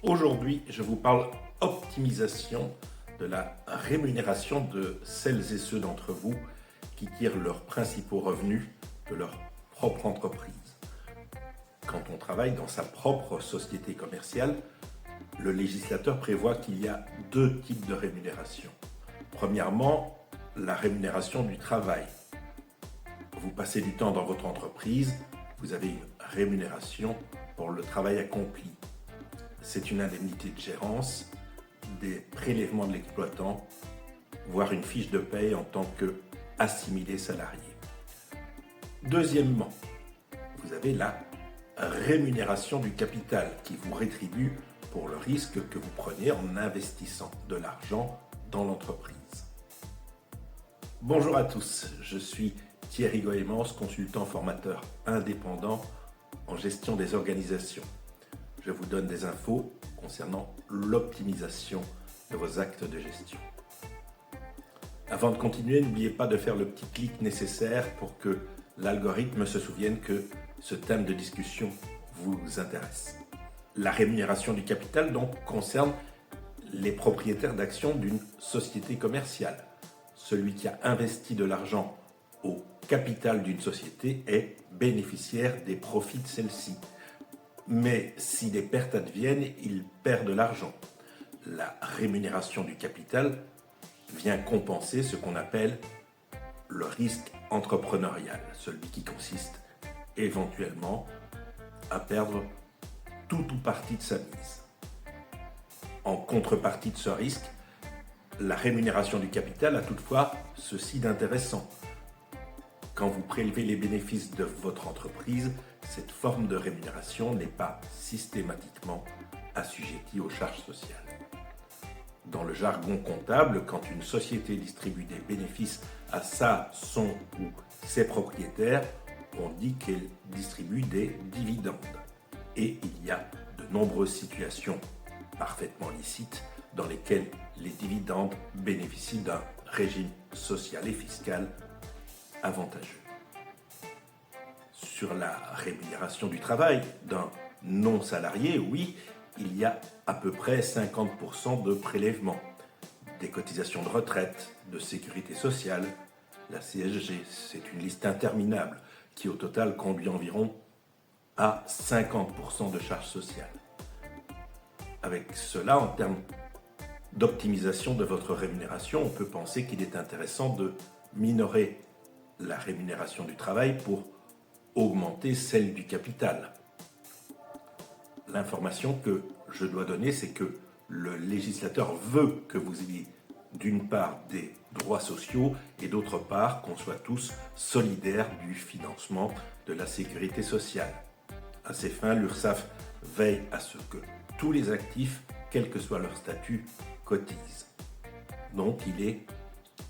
Aujourd'hui, je vous parle optimisation de la rémunération de celles et ceux d'entre vous qui tirent leurs principaux revenus de leur propre entreprise. Quand on travaille dans sa propre société commerciale, le législateur prévoit qu'il y a deux types de rémunération. Premièrement, la rémunération du travail. Vous passez du temps dans votre entreprise, vous avez une rémunération pour le travail accompli. C'est une indemnité de gérance, des prélèvements de l'exploitant, voire une fiche de paie en tant qu'assimilé salarié. Deuxièmement, vous avez la rémunération du capital qui vous rétribue pour le risque que vous prenez en investissant de l'argent dans l'entreprise. Bonjour à tous, je suis Thierry Goemans, consultant formateur indépendant en gestion des organisations. Je vous donne des infos concernant l'optimisation de vos actes de gestion. Avant de continuer, n'oubliez pas de faire le petit clic nécessaire pour que l'algorithme se souvienne que ce thème de discussion vous intéresse. La rémunération du capital donc concerne les propriétaires d'actions d'une société commerciale. Celui qui a investi de l'argent au capital d'une société est bénéficiaire des profits de celle-ci. Mais si des pertes adviennent, il perd de l'argent. La rémunération du capital vient compenser ce qu'on appelle le risque entrepreneurial, celui qui consiste éventuellement à perdre tout ou partie de sa mise. En contrepartie de ce risque, la rémunération du capital a toutefois ceci d'intéressant. Quand vous prélevez les bénéfices de votre entreprise, cette forme de rémunération n'est pas systématiquement assujettie aux charges sociales. Dans le jargon comptable, quand une société distribue des bénéfices à son ou ses propriétaires, on dit qu'elle distribue des dividendes. Et il y a de nombreuses situations parfaitement licites dans lesquelles les dividendes bénéficient d'un régime social et fiscal avantageux. Sur la rémunération du travail d'un non-salarié, oui, il y a à peu près 50% de prélèvements, des cotisations de retraite, de sécurité sociale, la CSG, c'est une liste interminable qui au total conduit environ à 50% de charges sociales. Avec cela, en termes d'optimisation de votre rémunération, on peut penser qu'il est intéressant de minorer la rémunération du travail pour augmenter celle du capital. L'information que je dois donner, c'est que le législateur veut que vous ayez d'une part des droits sociaux et d'autre part qu'on soit tous solidaires du financement de la sécurité sociale. À ces fins, l'URSSAF veille à ce que tous les actifs, quel que soit leur statut, cotisent. Donc il est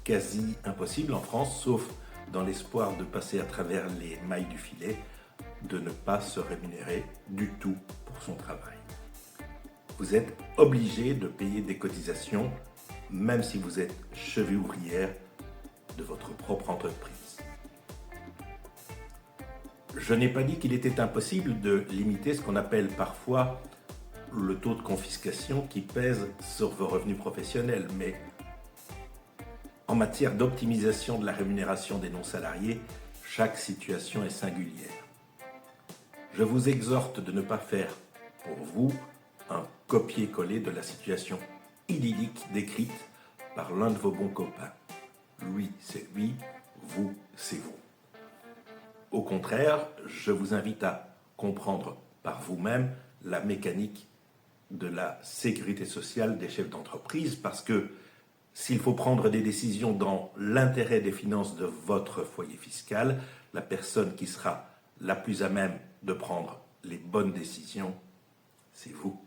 quasi impossible en France, sauf dans l'espoir de passer à travers les mailles du filet, de ne pas se rémunérer du tout pour son travail. Vous êtes obligé de payer des cotisations, même si vous êtes cheville ouvrière de votre propre entreprise. Je n'ai pas dit qu'il était impossible de limiter ce qu'on appelle parfois le taux de confiscation qui pèse sur vos revenus professionnels, mais en matière d'optimisation de la rémunération des non-salariés, chaque situation est singulière. Je vous exhorte de ne pas faire pour vous un copier-coller de la situation idyllique décrite par l'un de vos bons copains. Lui, c'est lui, vous, c'est vous. Au contraire, je vous invite à comprendre par vous-même la mécanique de la sécurité sociale des chefs d'entreprise, parce que s'il faut prendre des décisions dans l'intérêt des finances de votre foyer fiscal, la personne qui sera la plus à même de prendre les bonnes décisions, c'est vous.